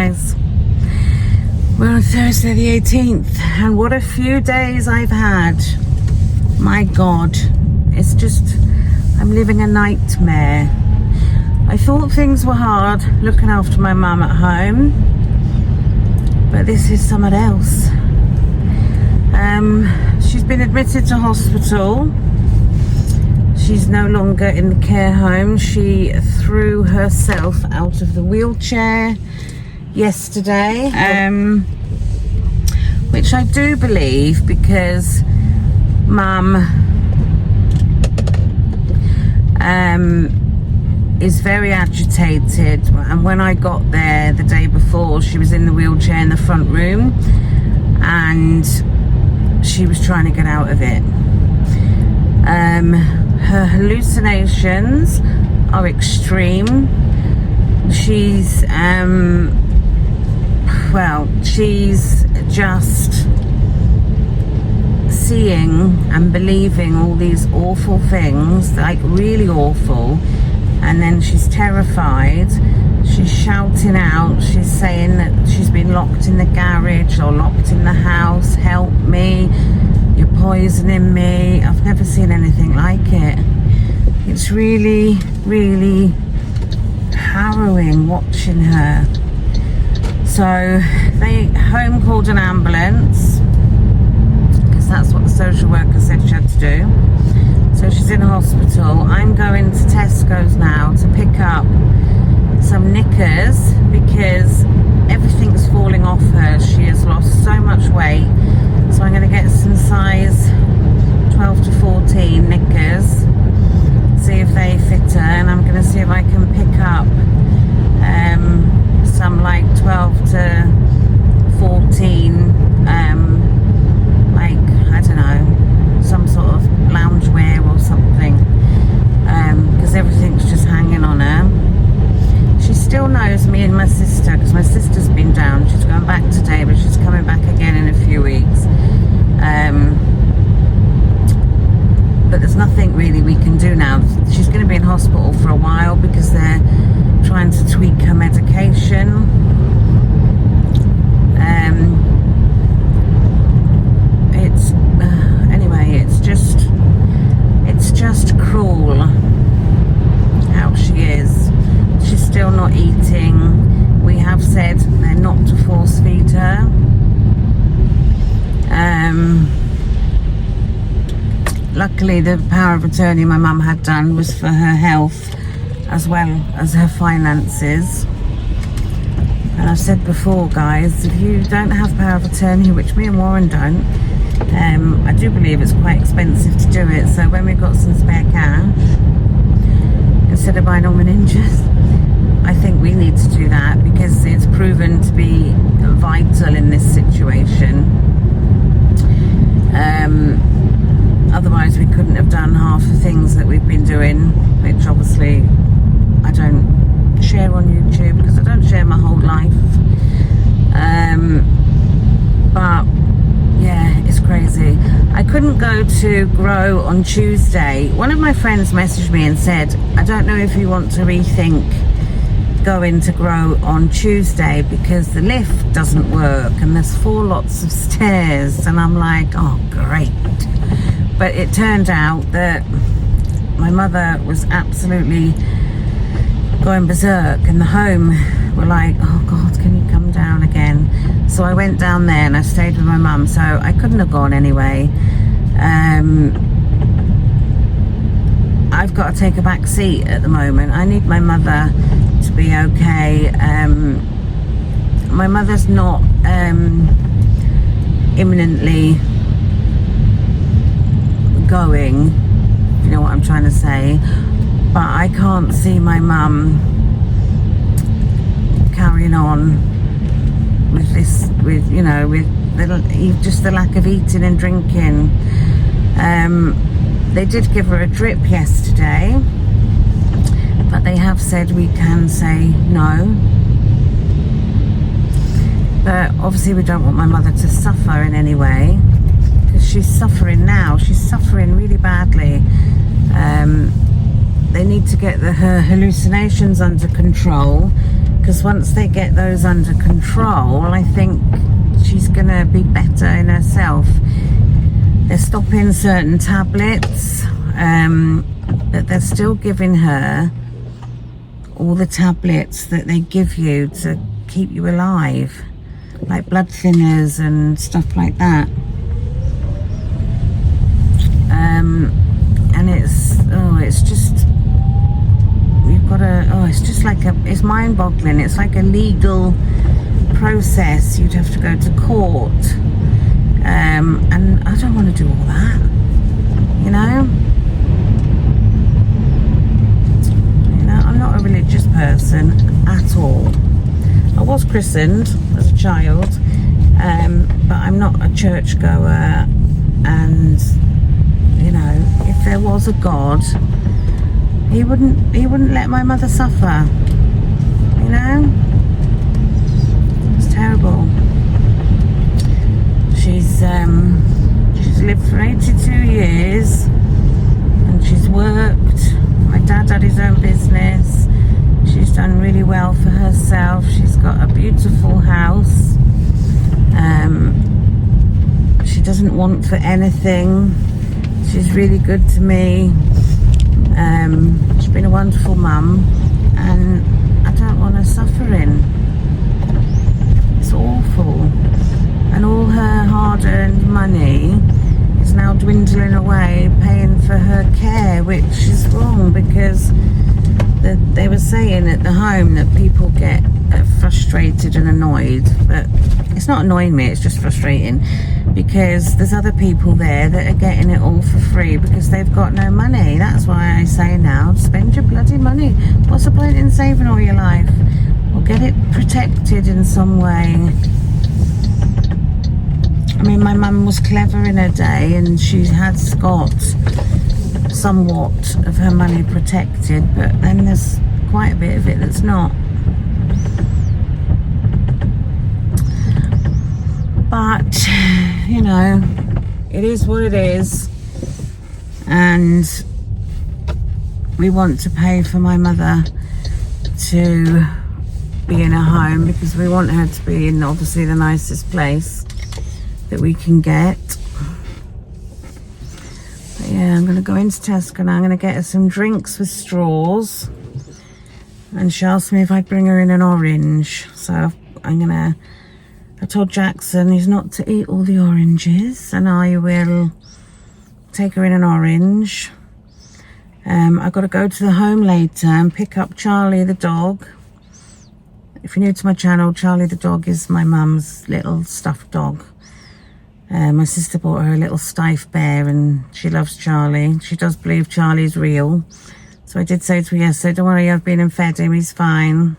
guys. We're on Thursday the 18th, and what a few days I've had. My God, it's just, I'm living a nightmare. I thought things were hard looking after my mum at home, but this is something else. She's been admitted to hospital. She's no longer in the care home. She threw herself out of the wheelchair yesterday, which I do believe because Mum is very agitated, and when I got there the day before, she was in the wheelchair in the front room and she was trying to get out of it. Her hallucinations are extreme. She's she's just seeing and believing all these awful things, like really awful, and then she's terrified. She's shouting out, she's saying that she's been locked in the garage or locked in the house. Help me, you're poisoning me. I've never seen anything like it. It's really, really harrowing watching her. So home called an ambulance because that's what the social worker said she had to do. So she's in hospital. I'm going to Tesco's now to pick up some knickers because everything's falling off her. She has lost so much weight. So I'm going to get some size 12 to 14 knickers, see if they fit her, and I'm going to see if I can pick up some like 12 to 14 like, I don't know, some sort of loungewear or something, because everything's just hanging on her. She still knows me and my sister because my sister's been down. She's going back today, but she's coming back again in a few weeks. But there's nothing really we can do now. She's going to be in hospital for a while because they're trying to tweak her medication. It's just cruel how she is. She's still not eating. We have said they're not to force feed her. Luckily the power of attorney my mum had done was for her health as well as her finances. And I've said before, guys, if you don't have power of attorney, which me and Warren don't, I do believe it's quite expensive to do it. So when we've got some spare cash, instead of buying all my ninjas, I think we need to do that because it's proven to be vital in this situation. Otherwise we couldn't have done half the things that we've been doing, which obviously I don't share on YouTube because I don't share my whole life. But yeah, it's crazy. I couldn't go to Grow on Tuesday. One of my friends messaged me and said, I don't know if you want to rethink going to Grow on Tuesday because the lift doesn't work and there's 4 lots of stairs. And I'm like, oh great. But it turned out that my mother was absolutely going berserk, and the home were like, oh God, can you come down again? So I went down there and I stayed with my mum, so I couldn't have gone anyway. I've got to take a back seat at the moment. I need my mother to be okay. My mother's not imminently going, you know what I'm trying to say, but I can't see my mum carrying on with this, with just the lack of eating and drinking. They did give her a drip yesterday, but they have said we can say no. But obviously we don't want my mother to suffer in any way, because she's suffering now. She's suffering really badly. They need to get her hallucinations under control because once they get those under control, I think she's gonna be better in herself. They're stopping certain tablets, but they're still giving her all the tablets that they give you to keep you alive, like blood thinners and stuff like that. And it's just, you've got to, it's just like it's mind-boggling. It's like a legal process. You'd have to go to court, and I don't want to do all that, you know. I'm not a religious person at all. I was christened as a child, but I'm not a churchgoer, and you know, if there was a God, he wouldn't let my mother suffer, you know. It's terrible. She's lived for 82 years and she's worked. My dad had his own business. She's done really well for herself. She's got a beautiful house. She doesn't want for anything. She's really good to me. She's been a wonderful mum, and I don't want her suffering. It's awful. And all her hard-earned money is now dwindling away paying for her care, which is wrong, because they were saying at the home that people get frustrated and annoyed, but it's not annoying me, it's just frustrating, because there's other people there that are getting it all for free because they've got no money. That's why I say now, spend your bloody money. What's the point in saving all your life? Or get it protected in some way. I mean, my mum was clever in her day, and she has got somewhat of her money protected, but then there's quite a bit of it that's not. But, you know, it is what it is, and we want to pay for my mother to be in a home, because we want her to be in obviously the nicest place that we can get. But yeah, I'm going to go into Tesco and I'm going to get her some drinks with straws, and she asked me if I'd bring her in an orange, so I told Jackson he's not to eat all the oranges, and I will take her in an orange. I've got to go to the home later and pick up Charlie the dog. If you're new to my channel, Charlie the dog is my mum's little stuffed dog. My sister bought her a little stiff bear, and she loves Charlie. She does believe Charlie's real. So I did say to her yesterday, don't worry, I've been and fed him, he's fine.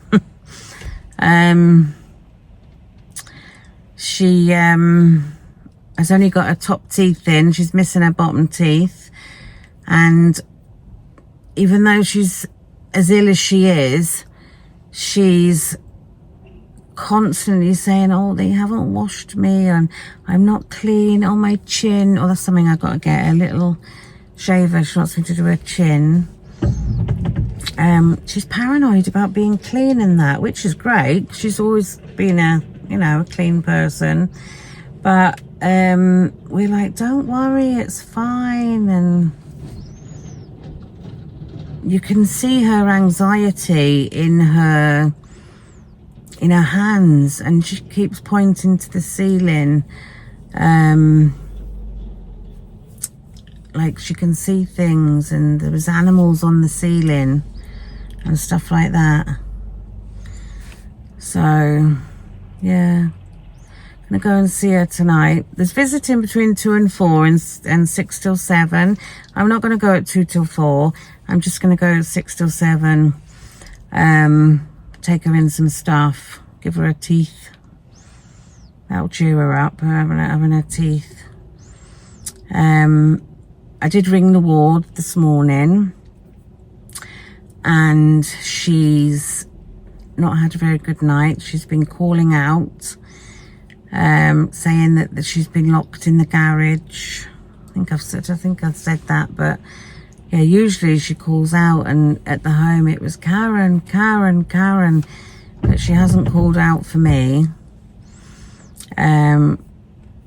She has only got her top teeth in. She's missing her bottom teeth. And even though she's as ill as she is, she's constantly saying, oh, they haven't washed me, and I'm not clean on my chin. Oh, that's something I've got to get, a little shaver. She wants me to do her chin. She's paranoid about being clean and that, which is great. She's always been a clean person, but we're like, don't worry, it's fine. And you can see her anxiety in her hands, and she keeps pointing to the ceiling, like she can see things, and there was animals on the ceiling and stuff like that. So yeah, I'm gonna go and see her tonight. There's visiting between 2 and 4 and 6 till 7. I'm not gonna go at 2 till 4. I'm just gonna go at 6 till 7. Take her in some stuff, give her her teeth. That'll cheer her up, having her teeth. I did ring the ward this morning, and she's not had a very good night. She's been calling out, saying that she's been locked in the garage. I think I've said that, but yeah, usually she calls out, and at the home it was Karen, Karen, Karen. but she hasn't called out for me.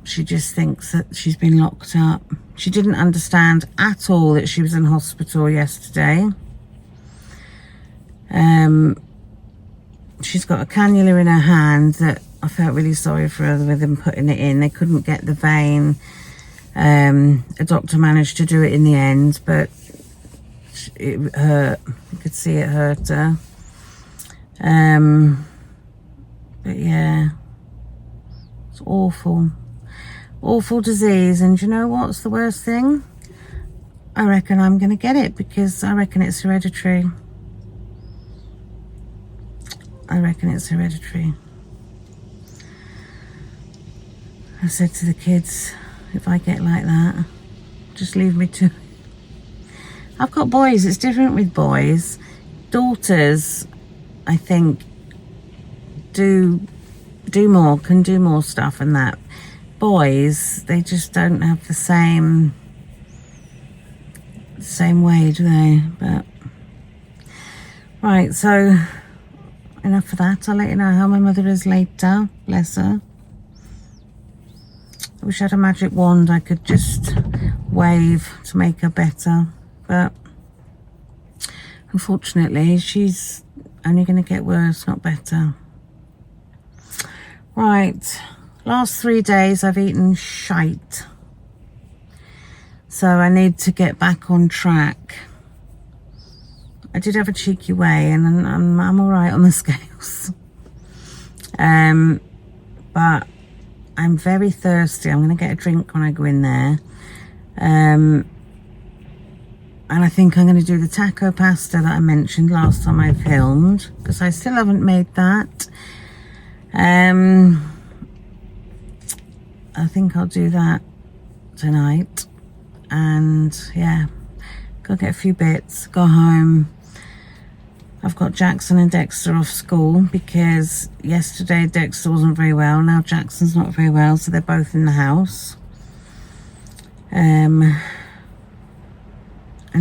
She just thinks that she's been locked up. She didn't understand at all that she was in hospital yesterday. She's got a cannula in her hand that I felt really sorry for her with them putting it in. They couldn't get the vein. A doctor managed to do it in the end, but it hurt. You could see it hurt her. But yeah, it's awful. Awful disease. And you know what's the worst thing? I reckon I'm going to get it, because I reckon it's hereditary. I reckon it's hereditary. I said to the kids, if I get like that, just leave me to... I've got boys, it's different with boys. Daughters, I think, can do more stuff and that. Boys, they just don't have the same way, do they? But right, so enough of that. I'll let you know how my mother is later. Bless her. I wish I had a magic wand I could just wave to make her better, but unfortunately she's only going to get worse, not better. Right, last 3 days I've eaten shite, so I need to get back on track. I did have a cheeky weigh and I'm all right on the scales, but I'm very thirsty. I'm going to get a drink when I go in there. And I think I'm going to do the taco pasta that I mentioned last time I filmed, because I still haven't made that. I think I'll do that tonight. And yeah, go get a few bits, go home. I've got Jackson and Dexter off school because yesterday Dexter wasn't very well. Now Jackson's not very well, so they're both in the house. And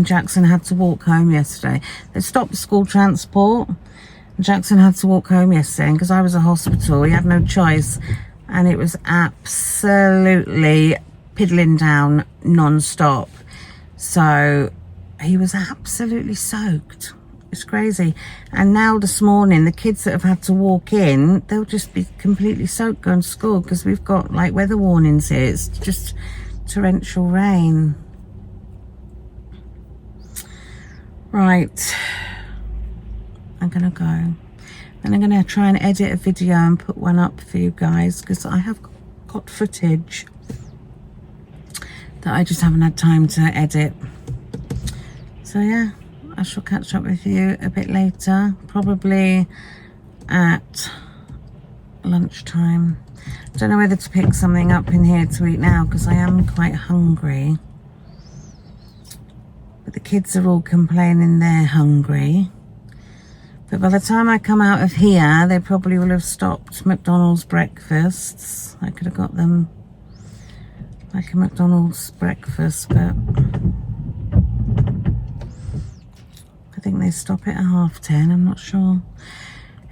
Jackson had to walk home yesterday. They stopped the school transport. Jackson had to walk home yesterday, and because I was at hospital, he had no choice. And it was absolutely piddling down non-stop. So he was absolutely soaked. It's crazy. And now this morning, the kids that have had to walk in, they'll just be completely soaked going to school, because we've got like weather warnings here. It's just torrential rain. Right, I'm gonna go, and I'm gonna try and edit a video and put one up for you guys, because I have got footage that I just haven't had time to edit. So yeah, I shall catch up with you a bit later, probably at lunchtime. Don't know whether to pick something up in here to eat now, because I am quite hungry. But the kids are all complaining they're hungry. But by the time I come out of here, they probably will have stopped McDonald's breakfasts. I could have got them like a McDonald's breakfast, but I think they stop it at 10:30. I'm not sure.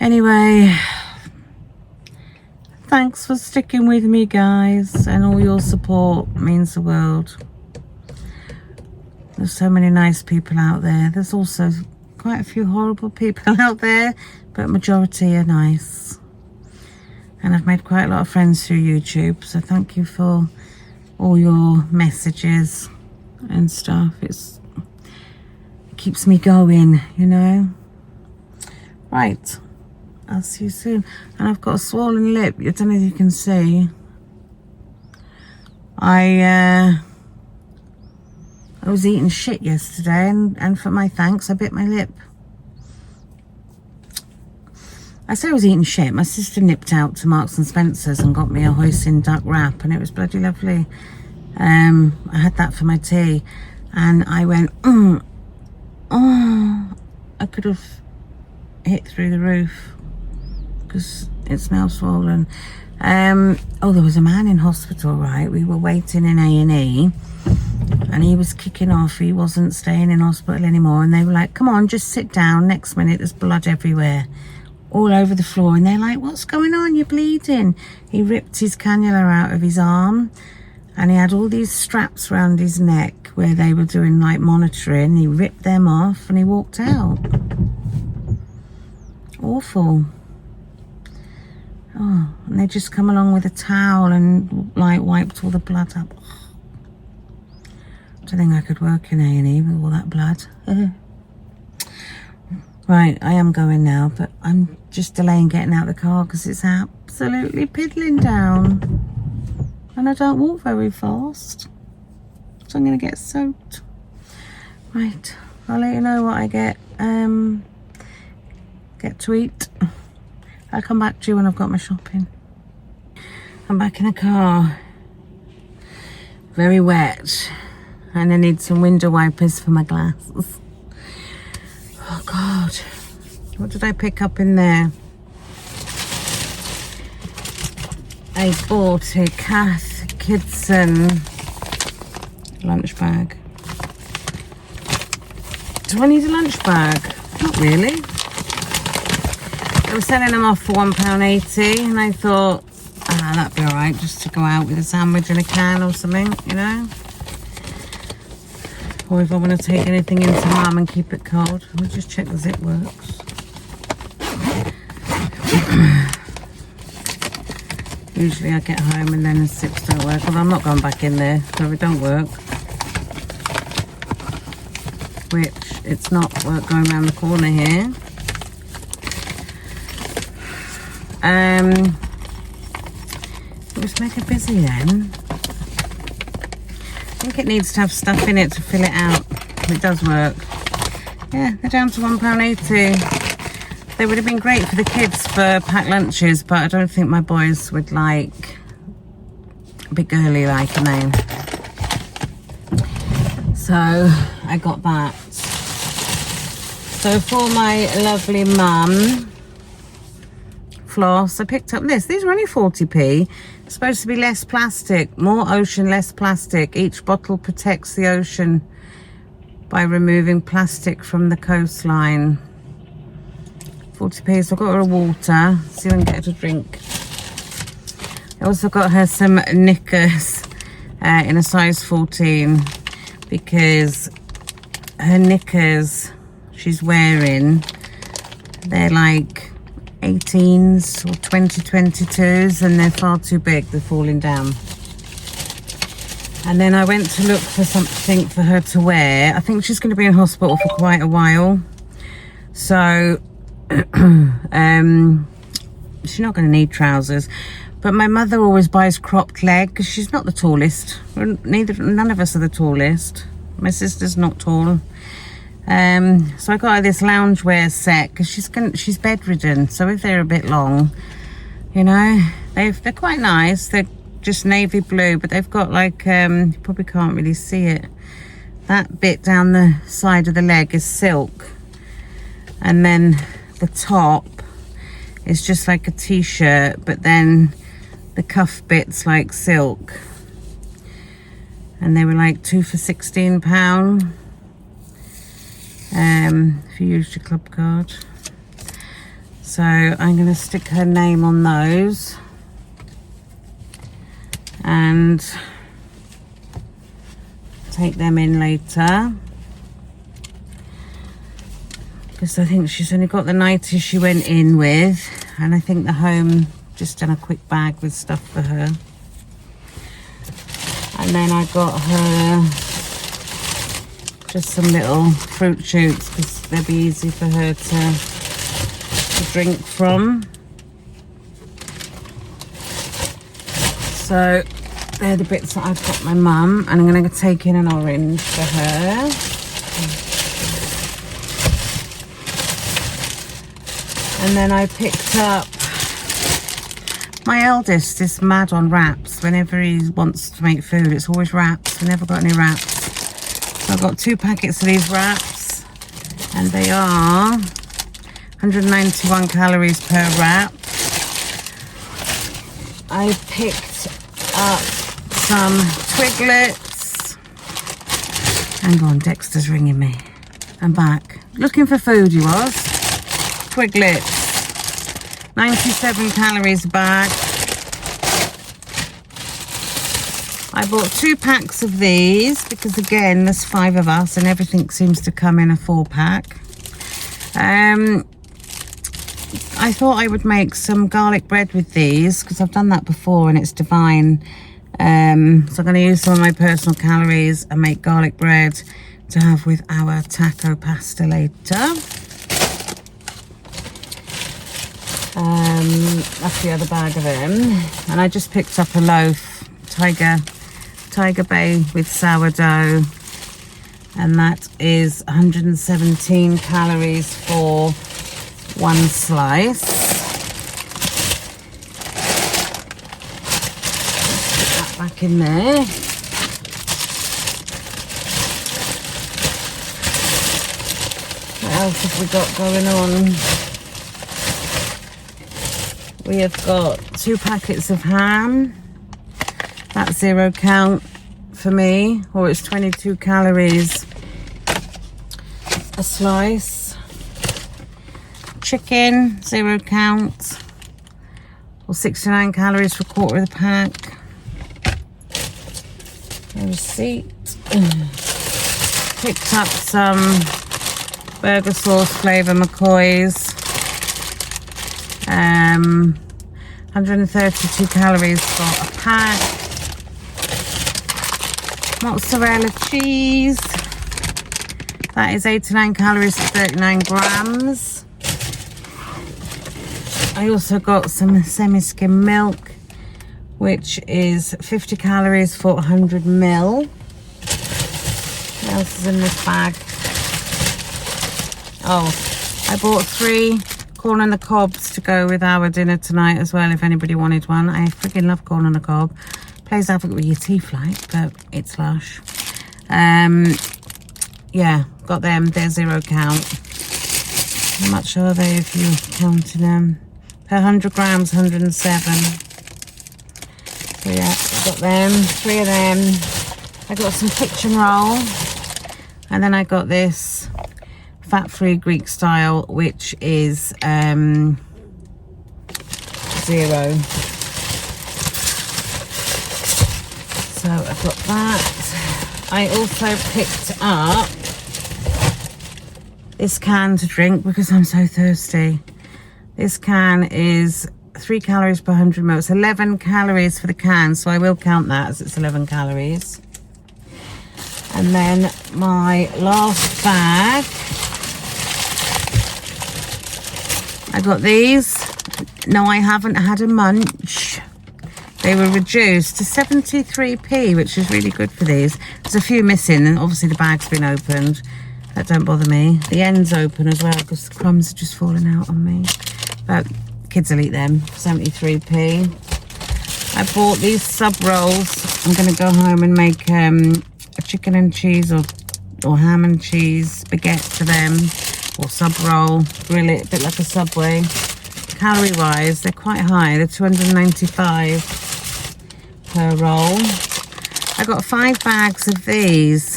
Anyway, thanks for sticking with me, guys, and all your support means the world. There's so many nice people out there. There's also quite a few horrible people out there, but majority are nice. And I've made quite a lot of friends through YouTube, so thank you for all your messages and stuff. It keeps me going, you know. Right, I'll see you soon. And I've got a swollen lip. I don't know if you can see. I was eating shit yesterday, and for my thanks, I bit my lip. I say I was eating shit. My sister nipped out to Marks and Spencer's and got me a hoisin duck wrap, and it was bloody lovely. I had that for my tea, and I went, oh, I could have hit through the roof because it's now swollen. Oh, there was a man in hospital, right? We were waiting in A&E, and he was kicking off. He wasn't staying in hospital anymore, and they were like, come on, just sit down. Next minute there's blood everywhere. all over the floor, and they're like, what's going on, you're bleeding. He ripped his cannula out of his arm, and he had all these straps around his neck where they were doing like monitoring. He ripped them off and he walked out. Awful. Oh, and they just come along with a towel and like wiped all the blood up. I don't think I could work in A&E with all that blood. Right, I am going now, but I'm just delaying getting out of the car because it's absolutely piddling down. And I don't walk very fast, so I'm going to get soaked. Right, I'll let you know what I get to eat. I'll come back to you when I've got my shopping. I'm back in the car. Very wet. And I need some window wipers for my glasses. Oh God, what did I pick up in there? I bought a Kath Kidson lunch bag. Do I need a lunch bag? Not really. They were selling them off for £1.80, and I thought, that'd be alright just to go out with a sandwich and a can or something, you know? Or if I want to take anything into mum and keep it cold. Let me just check the zip works. Usually I get home and then the zips don't work, although I'm not going back in there, so if it don't work. Which, it's not work going around the corner here. It was mega busy then. I think it needs to have stuff in it to fill it out. It does work. Yeah, they're down to £1.80. They would have been great for the kids for packed lunches, but I don't think my boys would like a bit girly like a name. So I got that. So for my lovely mum, floss, I picked up this. These are only 40p. It's supposed to be less plastic, more ocean, less plastic. Each bottle protects the ocean by removing plastic from the coastline. 40p. So I got her a water. See if I can get her to drink. I also got her some knickers in a size 14 because her knickers she's wearing, they're like 18s or 2022s, and they're far too big. They're falling down. And then I went to look for something for her to wear. I think she's going to be in hospital for quite a while, so she's not going to need trousers. But my mother always buys cropped leg because she's not the tallest. None of us are the tallest. My sister's not tall. So I got her this loungewear set because she's bedridden, so if they're a bit long, you know, they're quite nice. They're just navy blue, but they've got like you probably can't really see it, that bit down the side of the leg is silk, and then the top is just like a t-shirt, but then the cuff bit's like silk, and they were like 2 for £16 if you used your club card. So I'm going to stick her name on those and take them in later, because I think she's only got the nighties she went in with, and I think the home just done a quick bag with stuff for her. And then I got her just some little fruit shoots because they'll be easy for her to drink from. So they're the bits that I've got my mum, and I'm going to take in an orange for her. And then I picked up, my eldest is mad on wraps. Whenever he wants to make food, it's always wraps. We never got any wraps. So I've got 2 packets of these wraps, and they are 191 calories per wrap. I picked up some Twiglets. Hang on, Dexter's ringing me. I'm back. Looking for food, he was. Twiglets. 97 calories a bag. I bought 2 packs of these because again there's 5 of us and everything seems to come in a 4-pack. I thought I would make some garlic bread with these because I've done that before and it's divine. So I'm going to use some of my personal calories and make garlic bread to have with our taco pasta later. That's the other bag of them. And I just picked up a loaf, Tiger Bay with sourdough, and that is 117 calories for 1 slice. Put that back in there. What else have we got going on? We have got 2 packets of ham. That's 0 count for me, or it's 22 calories a slice. Chicken, 0 count, or 69 calories for a quarter of the pack. A receipt. Picked up some burger sauce flavour McCoy's. 132 calories for a pack. Mozzarella cheese. That is 89 calories for 39 grams. I also got some semi-skim milk, which is 50 calories for 100 ml. What else is in this bag? Oh, I bought 3 corn on the cobs to go with our dinner tonight as well, if anybody wanted one. I freaking love corn on the cob. Plays havoc with your teeth like, but it's lush. Yeah, got them. They're 0 count. How much are they if you're counting them? Per 100 grams, 107. So yeah, I got them. 3 of them. I got some kitchen roll. And then I got this fat-free Greek style, which is 0. So I've got that. I also picked up this can to drink because I'm so thirsty. This can is 3 calories per 100 ml. It's 11 calories for the can, so I will count that as it's 11 calories. And then my last bag, I got these. No, I haven't had a munch. They were reduced to 73p, which is really good for these. There's a few missing, and obviously the bag's been opened. That don't bother me. The end's open as well because the crumbs are just falling out on me. But kids will eat them. 73p. I bought these sub rolls. I'm going to go home and make a chicken and cheese or ham and cheese baguette for them, or sub roll. Grill it a bit like a Subway. Calorie wise, they're quite high. They're 295 per roll. I got 5 bags of these.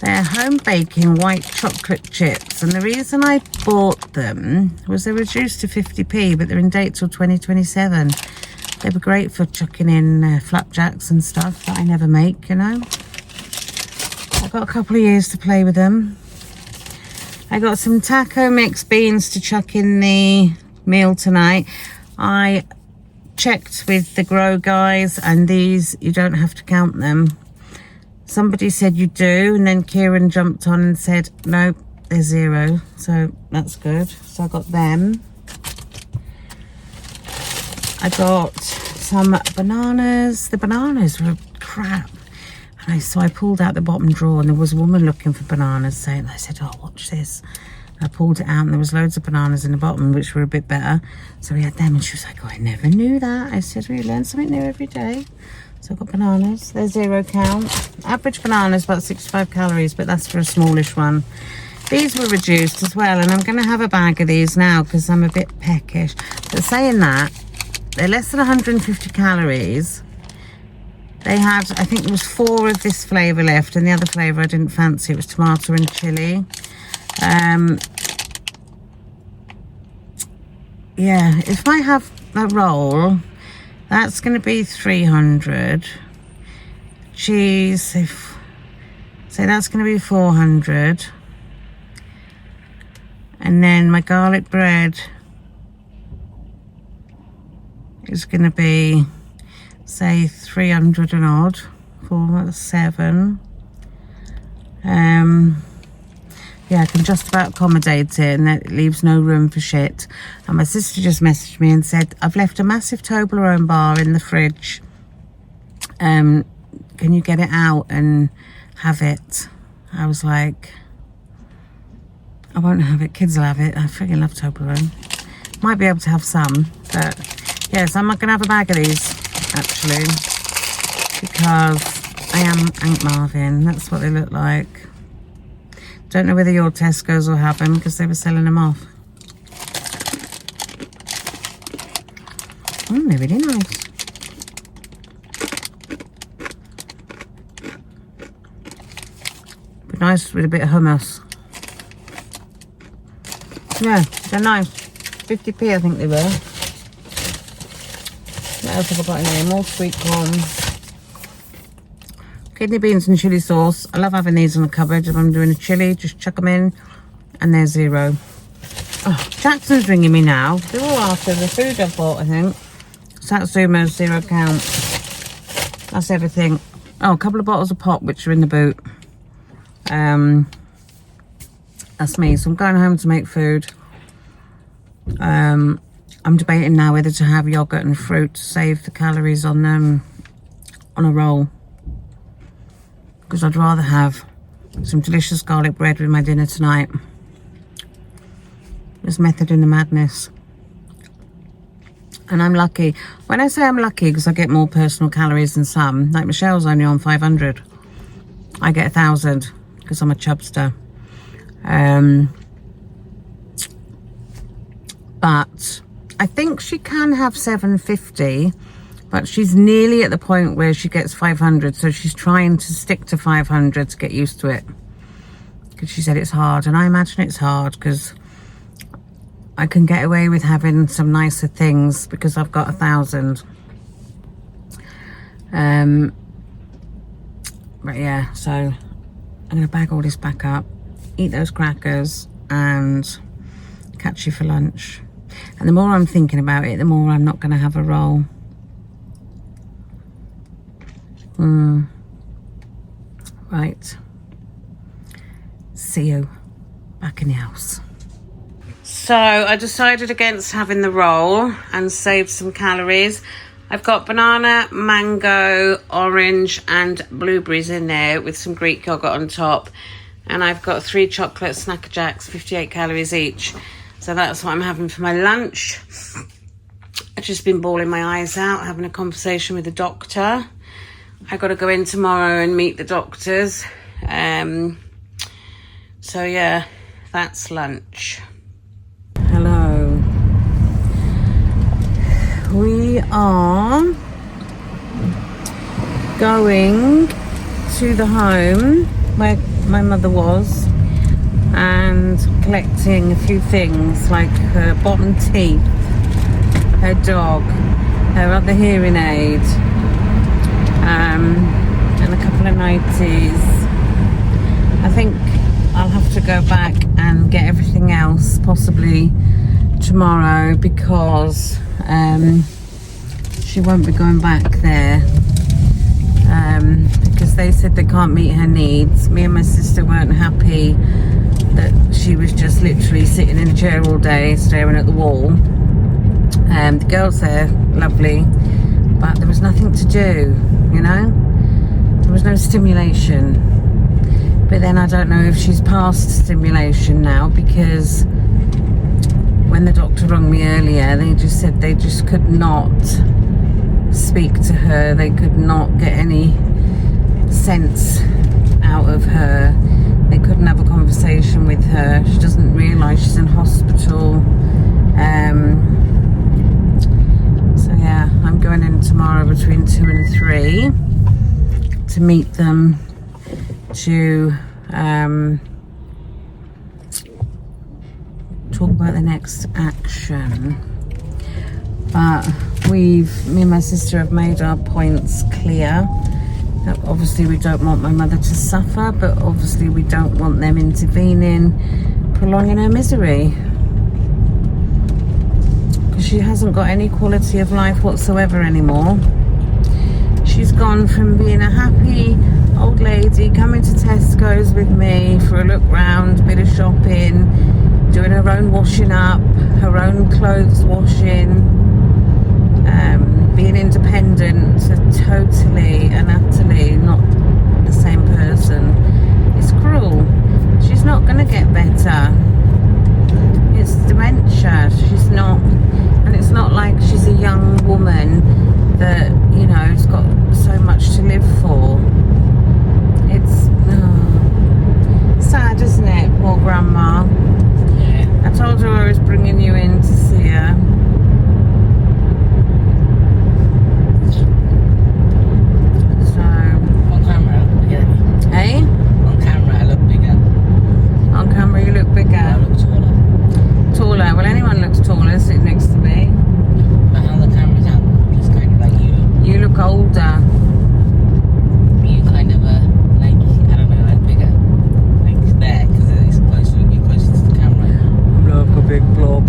They're home baking white chocolate chips, and the reason I bought them was they're reduced to 50p, but they're in date till 2027. They were great for chucking in flapjacks and stuff that I never make, you know. I've got a couple of years to play with them. I got some taco mixed beans to chuck in the meal tonight. I checked with the Grow guys, and these, you don't have to count them. Somebody said you do, and then Kieran jumped on and said, nope, they're 0. So that's good. So I got them. I got some bananas. The bananas were crap. And so I pulled out the bottom drawer, and there was a woman looking for bananas saying, I said, oh, watch this. I pulled it out, and there was loads of bananas in the bottom, which were a bit better. So we had them, and she was like, oh, I never knew that. I said, we learn something new every day. So I've got bananas. They're 0 count. Average banana is about 65 calories, but that's for a smallish one. These were reduced as well, and I'm going to have a bag of these now because I'm a bit peckish. But saying that, they're less than 150 calories. They had, I think there was 4 of this flavour left, and the other flavour I didn't fancy. It was tomato and chilli. yeah, if I have a roll, that's going to be 300. Cheese, so that's going to be 400. And then my garlic bread is going to be, say, 300 and odd. 4, 7. Yeah, I can just about accommodate it, and that leaves no room for shit. And my sister just messaged me and said, I've left a massive Toblerone bar in the fridge. Can you get it out and have it? I was like, I won't have it. Kids will have it. I freaking love Toblerone. Might be able to have some, but yes, I'm not going to have a bag of these, actually, because I am Aunt Marvin. That's what they look like. Don't know whether your Tesco's will have them because they were selling them off. They're really nice. Be nice with a bit of hummus. Yeah, they're nice. 50p I think they were. What else have I got in here? More sweet corn. Kidney beans and chilli sauce. I love having these in the cupboard. If I'm doing a chilli, just chuck them in. And they're 0. Oh, Jackson's ringing me now. They're all after the food I bought, I think. Satsuma's 0 count. That's everything. Oh, a couple of bottles of pop, which are in the boot. That's me. So I'm going home to make food. I'm debating now whether to have yogurt and fruit to save the calories on a roll. Because I'd rather have some delicious garlic bread with my dinner tonight. There's method in the madness. And I'm lucky. When I say I'm lucky, because I get more personal calories than some. Like Michelle's only on 500. I get 1,000 because I'm a chubster. But I think she can have 750. But she's nearly at the point where she gets 500. So she's trying to stick to 500 to get used to it. Because she said it's hard. And I imagine it's hard because I can get away with having some nicer things because I've got 1,000. But yeah, so I'm going to bag all this back up, eat those crackers and catch you for lunch. And the more I'm thinking about it, the more I'm not going to have a roll. Right. See you back in the house. So I decided against having the roll and saved some calories. I've got banana, mango, orange and blueberries in there with some Greek yogurt on top. And I've got 3 chocolate Snacker Jacks, 58 calories each. So that's what I'm having for my lunch. I've just been bawling my eyes out, having a conversation with the doctor. I got to go in tomorrow and meet the doctors. So yeah, that's lunch. Hello. We are going to the home where my mother was and collecting a few things like her bottom teeth, her dog, her other hearing aid, and a couple of nighties. I think I'll have to go back and get everything else possibly tomorrow because she won't be going back there because they said they can't meet her needs. Me and my sister weren't happy that she was just literally sitting in a chair all day staring at the wall. The girls there, lovely, but there was nothing to do, you know, there was no stimulation. But then I don't know if she's past stimulation now because when the doctor rang me earlier, they just said they just could not speak to her. They could not get any sense out of her. They couldn't have a conversation with her. She doesn't realise she's in hospital. So yeah, I'm going in tomorrow between 2 and 3 to meet them to talk about the next action. But me and my sister have made our points clear. Obviously we don't want my mother to suffer, but obviously we don't want them intervening, prolonging her misery. Because she hasn't got any quality of life whatsoever anymore. She's gone from being a happy old lady, coming to Tesco's with me for a look round, bit of shopping, doing her own washing up, her own clothes washing, being independent, to totally and utterly not the same person. It's cruel. She's not going to get better. It's dementia. She's not, and it's not like she's a young woman that, you know, has got so much to live for. It's sad, isn't it? Poor grandma. Yeah. I told her I was bringing you in to see her. So on camera, yeah. Hey? On camera I look bigger. On camera you look bigger. I look taller. Taller? Well, anyone looks taller sitting next to me. But how the camera's out, just kind of like you. You look older. You kind of like, I don't know, like bigger. Like there, because it's closer, you're closer to the camera. Look, a big blob.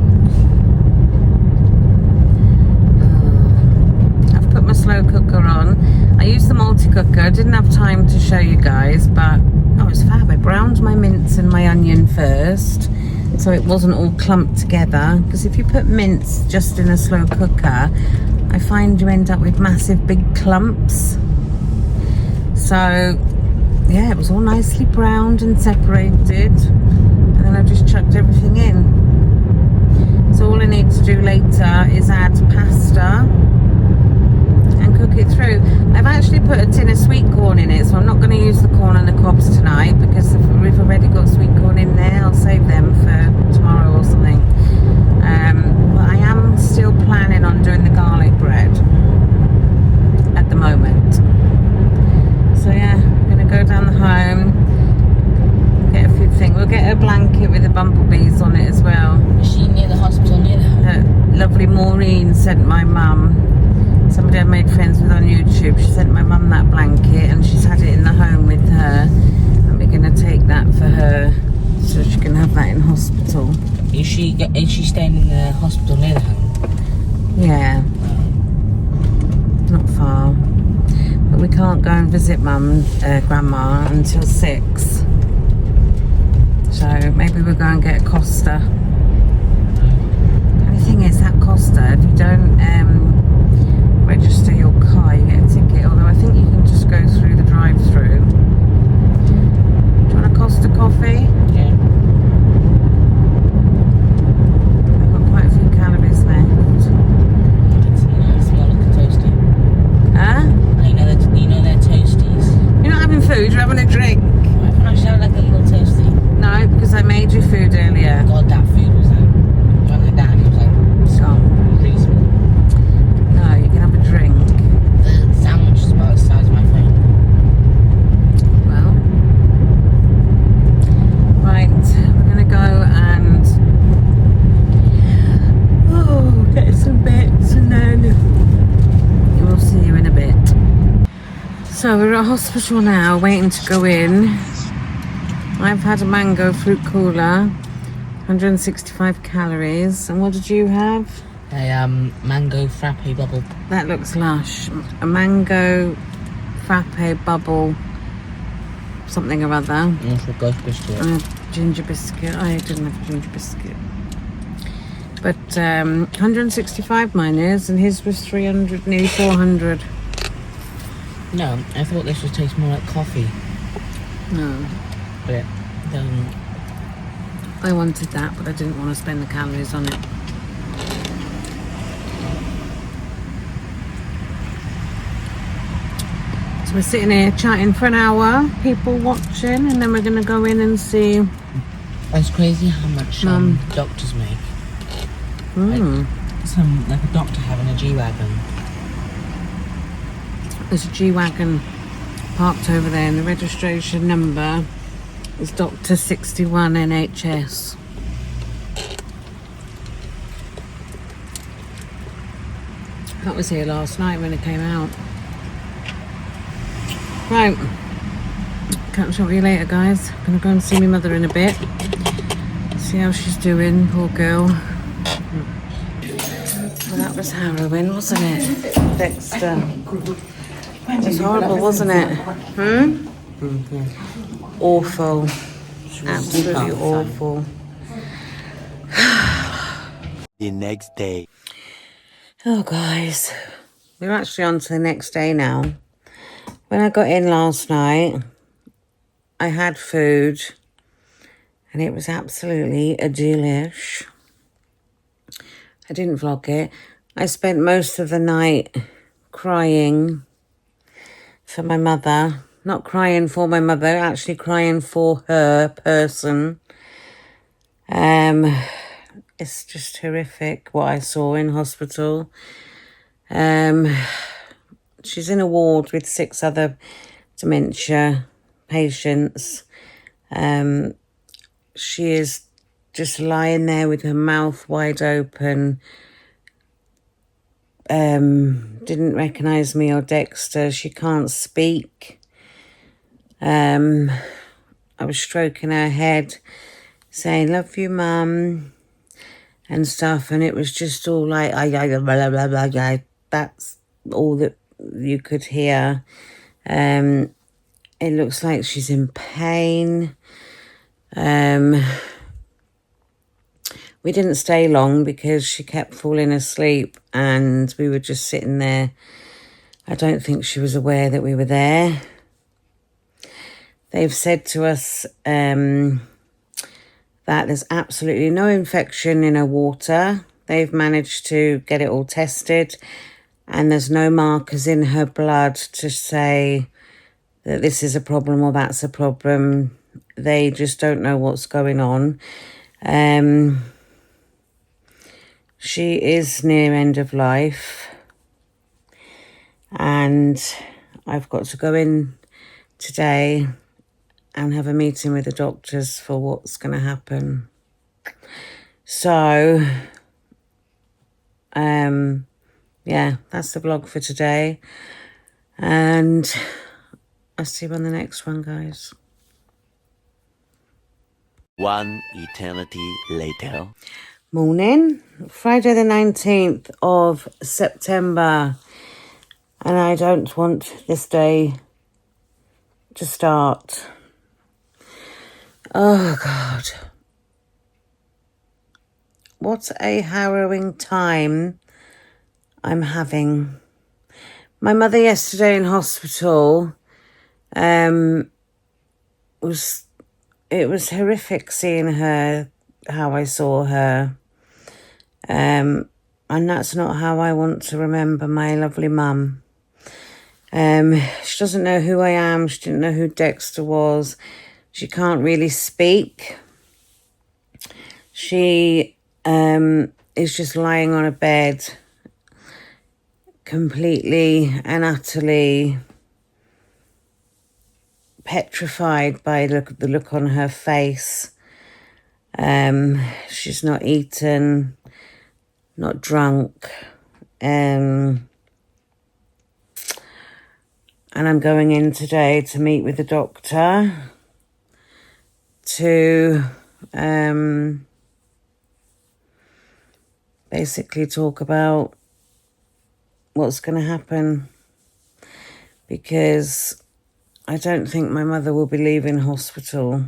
I've put my slow cooker on. I used the multi-cooker. I didn't have time to show you guys, but oh, it's fab. I browned my mince and my onion first, so it wasn't all clumped together. Because if you put mince just in a slow cooker, I find you end up with massive big clumps. So yeah, it was all nicely browned and separated, and then I just chucked everything in. So all I need to do later is add pasta and cook it through. I've actually put a tin of sweet corn in it, so I'm not going to use the corn and the cobs tonight, because if we've already got sweet corn in there, I'll save them for tomorrow or something. But I am still planning on doing the garlic bread at the moment. So yeah, I'm going to go down the home, get a few things. We'll get a blanket with the bumblebees on it as well. Is she near the hospital, near the home? Lovely Maureen sent my mum, somebody I made friends with on YouTube, she sent my mum that blanket, and she's had it in the home with her, and we're going to take that for her so she can have that in hospital. Is she staying in the hospital near the home? Yeah, not far, but we can't go and visit grandma until 6, so maybe we'll go and get a Costa. The only thing is, that Costa, if you don't register your car, you get a ticket, although I think you can just go through the drive-through. Do you want a Costa coffee? Yeah. I've got quite a few calories left. It's nice, smell like a toasty. Huh? You know they're toasties. You're not having food, you're having a drink. Why can't I sound like a little toasty? No, because I made you food earlier. God, that food was like, when I down, it was like, So, reasonable. no, you can have a drink. The sandwich is about the size of my phone. Well, right, we're going to go and get some bits, and then we'll see you in a bit. So we're at hospital now, waiting to go in. I've had a mango fruit cola, 165 calories. And what did you have? A mango frappe bubble. That looks lush. A mango frappe bubble, something or other. And also a ghost biscuit. And a ginger biscuit. I didn't have a ginger biscuit. But 165 mine is, and his was 300, nearly 400. No, I thought this would taste more like coffee. No. But it doesn't. I wanted that, but I didn't want to spend the calories on it. So we're sitting here chatting for an hour, people watching, and then we're going to go in and see. It's crazy how much doctors make. Like a doctor having a G-Wagon. There's a G-Wagon parked over there, and the registration number is Dr. 61 NHS. That was here last night when it came out. Right. Catch up with you later, guys. Gonna go and see my mother in a bit. See how she's doing, poor girl. Well, that was harrowing, wasn't it? Dexter. It was horrible, wasn't it? Awful. Absolutely awful. The next day. Oh, guys. We're actually on to the next day now. When I got in last night, I had food. And it was absolutely a delish. I didn't vlog it. I spent most of the night crying for my mother. Not crying for my mother, actually crying for her person. It's just horrific what I saw in hospital. She's in a ward with 6 other dementia patients. She is just lying there with her mouth wide open. Didn't recognise me or Dexter. She can't speak. I was stroking her head, saying, "Love you, Mum," and stuff. And it was just all like, blah, blah, blah, blah, blah. That's all that you could hear. It looks like she's in pain. We didn't stay long because she kept falling asleep and we were just sitting there. I don't think she was aware that we were there. They've said to us that there's absolutely no infection in her water. They've managed to get it all tested and there's no markers in her blood to say that this is a problem or that's a problem. They just don't know what's going on. She is near end of life and I've got to go in today and have a meeting with the doctors for what's going to happen. So, yeah, that's the vlog for today. And I'll see you on the next one, guys. One eternity later. Morning, Friday the 19th of September. And I don't want this day to start. Oh, God. What a harrowing time I'm having. My mother yesterday in hospital, it was horrific seeing her, how I saw her. And that's not how I want to remember my lovely mum. She doesn't know who I am. She didn't know who Dexter was. She can't really speak. She is just lying on a bed, completely and utterly petrified by the look on her face. She's not eaten, not drunk. And I'm going in today to meet with the doctor to basically talk about what's going to happen, because I don't think my mother will be leaving hospital.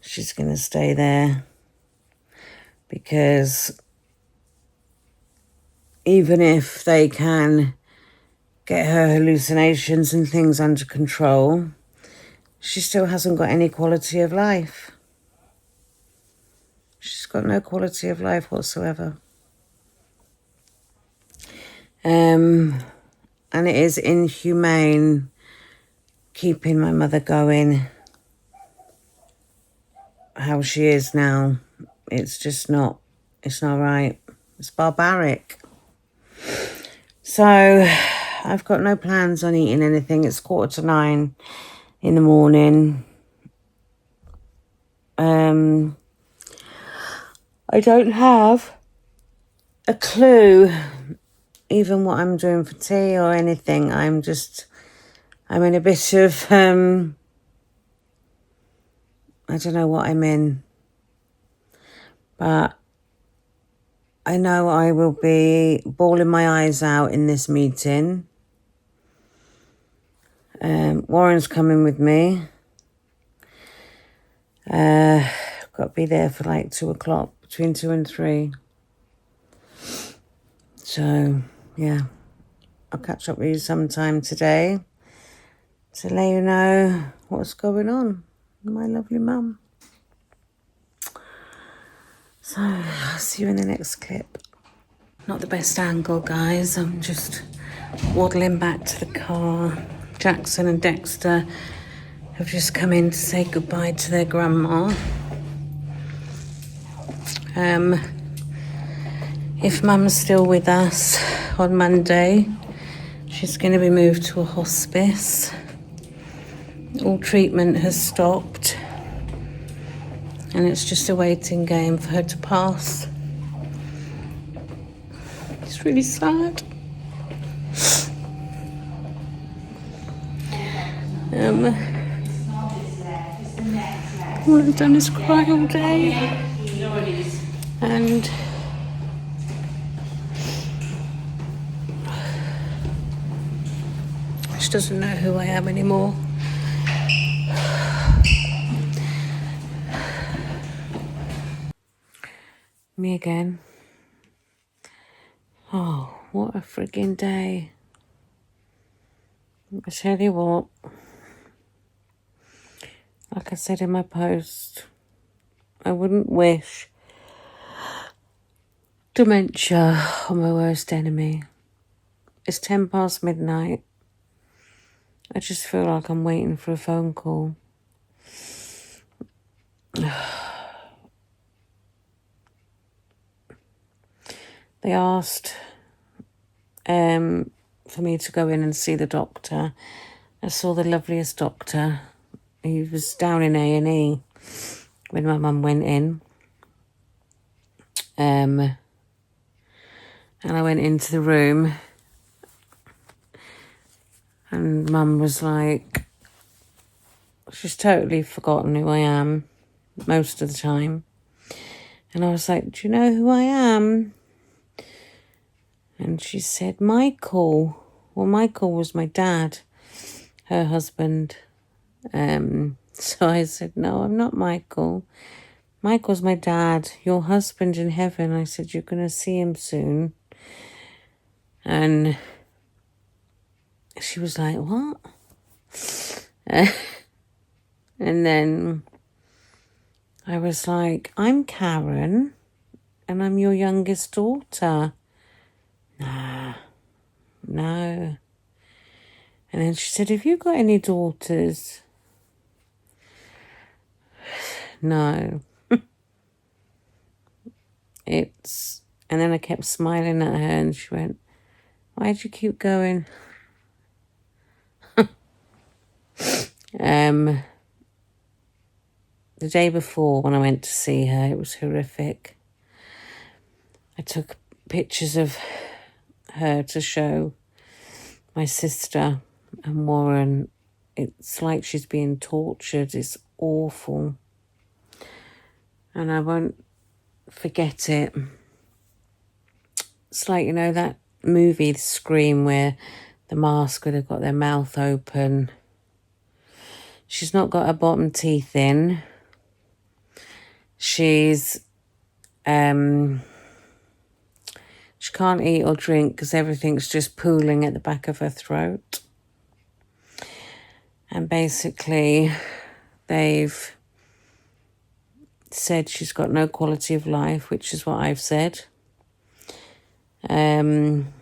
She's going to stay there because even if they can get her hallucinations and things under control, she still hasn't got any quality of life. She's got no quality of life whatsoever. And it is inhumane keeping my mother going how she is now. It's just not, it's not right. It's barbaric. So I've got no plans on eating anything. It's 8:45 in the morning. I don't have a clue even what I'm doing for tea or anything, I'm in a bit of, I don't know what I'm in. But I know I will be bawling my eyes out in this meeting. Warren's coming with me. Got to be there for like 2 o'clock, between 2 and 3. So, yeah, I'll catch up with you sometime today to let you know what's going on with my lovely mum. So, I'll see you in the next clip. Not the best angle, guys. I'm just waddling back to the car. Jackson and Dexter have just come in to say goodbye to their grandma. If Mum's still with us on Monday, she's going to be moved to a hospice. All treatment has stopped, and it's just a waiting game for her to pass. It's really sad. All I've done is cry all day, and she doesn't know who I am anymore. Me again. Oh, what a frigging day. I tell you what, like I said in my post, I wouldn't wish dementia on my worst enemy. It's 10 past midnight. I just feel like I'm waiting for a phone call. They asked for me to go in and see the doctor. I saw the loveliest doctor. He was down in A&E when my mum went in. And I went into the room, and Mum was like, she's totally forgotten who I am most of the time. And I was like, do you know who I am? And she said, Michael. Well, Michael was my dad, her husband. So I said, no, I'm not Michael. Michael's my dad, your husband in heaven. I said, you're going to see him soon. And she was like, what? And then I was like, I'm Karen, and I'm your youngest daughter. Nah, no. And then she said, have you got any daughters? No. And then I kept smiling at her, and she went, why'd you keep going? The day before, when I went to see her, it was horrific. I took pictures of her to show my sister and Warren. It's like she's being tortured. It's awful. And I won't forget it. It's like, you know, that movie, Scream, where the mask, where they've got their mouth open. She's not got her bottom teeth in. She's, she can't eat or drink because everything's just pooling at the back of her throat. And basically, they've said she's got no quality of life, which is what I've said. And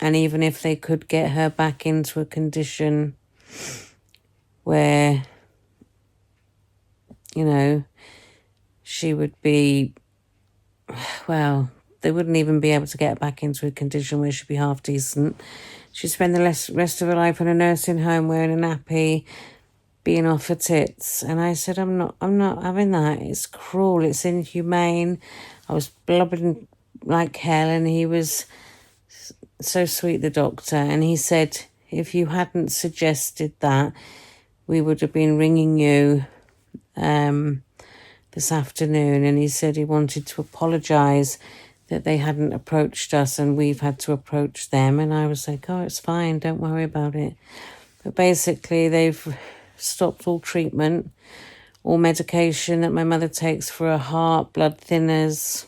even if they could get her back into a condition where, you know, she would be, well, they wouldn't even be able to get her back into a condition where she'd be half decent. She'd spend the rest of her life in a nursing home wearing a nappy, being off her tits. And I said, I'm not having that. It's cruel. It's inhumane. I was blubbering like hell, and he was So sweet, the doctor. And he said, if you hadn't suggested that, we would have been ringing you this afternoon. And he said he wanted to apologise that they hadn't approached us and we've had to approach them. And I was like, oh, it's fine, don't worry about it. But basically, they've stopped all treatment, all medication that my mother takes for her heart, blood thinners,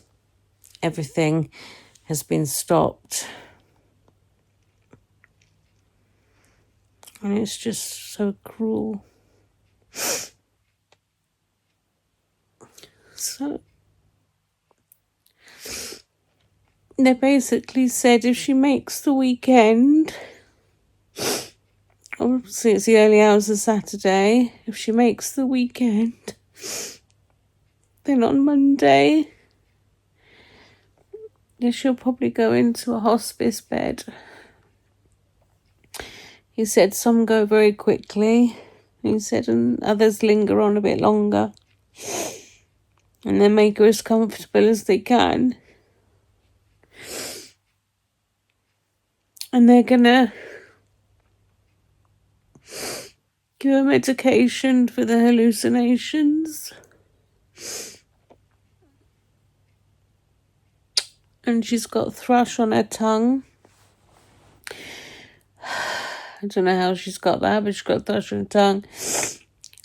everything has been stopped. And it's just so cruel. So they basically said if she makes the weekend, obviously it's the early hours of Saturday, if she makes the weekend, then on Monday, then she'll probably go into a hospice bed. He said some go very quickly, he said, and others linger on a bit longer. And then make her as comfortable as they can. And they're gonna give her medication for the hallucinations. And she's got thrush on her tongue. I don't know how she's got that, but she's got thrush on her tongue.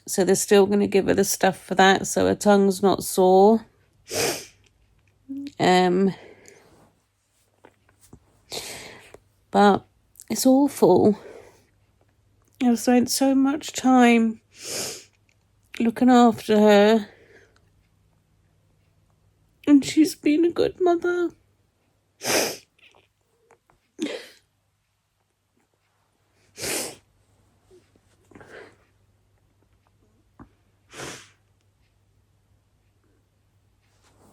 So they're still going to give her the stuff for that, so her tongue's not sore. But it's awful. I've spent so much time looking after her. And she's been a good mother.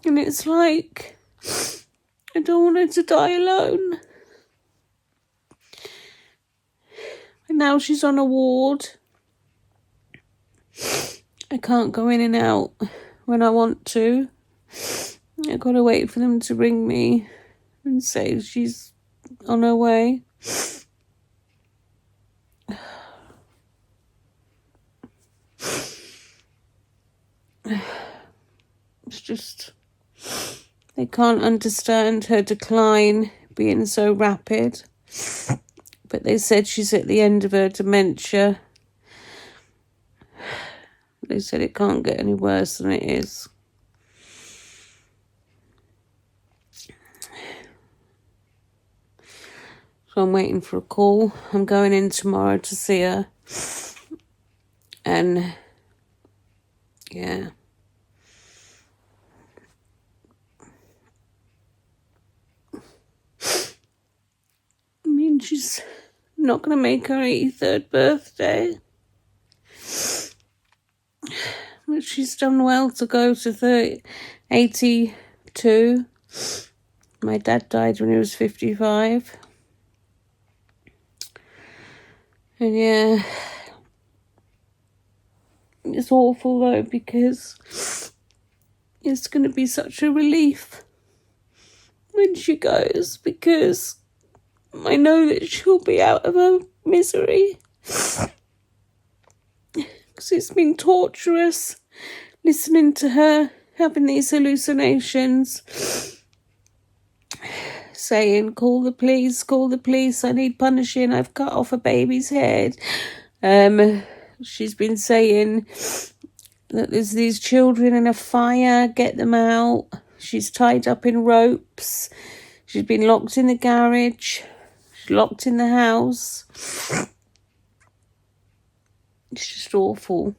And it's like, I don't want her to die alone. And now she's on a ward. I can't go in and out when I want to. I've got to wait for them to ring me and say she's on her way. It's just, they can't understand her decline being so rapid. But they said she's at the end of her dementia. They said it can't get any worse than it is. So I'm waiting for a call. I'm going in tomorrow to see her. And yeah. I mean, she's not going to make her 83rd birthday. But she's done well to go to 82. My dad died when he was 55. And yeah, it's awful though, because it's going to be such a relief when she goes, because I know that she'll be out of her misery. Because it's been torturous listening to her having these hallucinations, saying, call the police, I need punishing, I've cut off a baby's head. She's been saying that there's these children in a fire, get them out. She's tied up in ropes. She's been locked in the garage. She's locked in the house. It's just awful.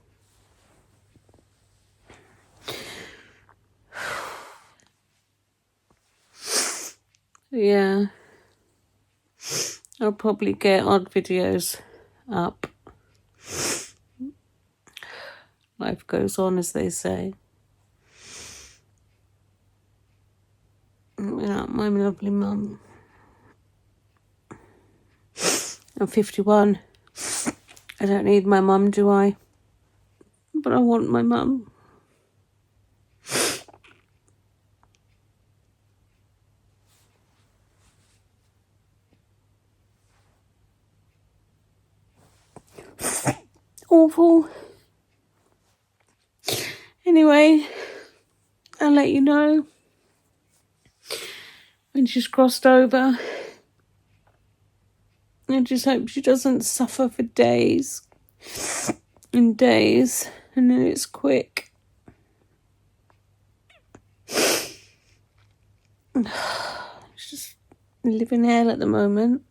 Yeah. I'll probably get odd videos up. Life goes on, as they say. Without my lovely mum. I'm 51. I don't need my mum, do I? But I want my mum. awful. Anyway, I'll let you know when she's crossed over. I just hope she doesn't suffer for days and days, and then it's quick. It's just living hell at the moment.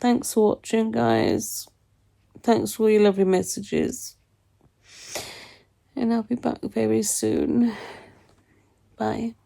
Thanks for watching, guys. Thanks for all your lovely messages. And I'll be back very soon. Bye.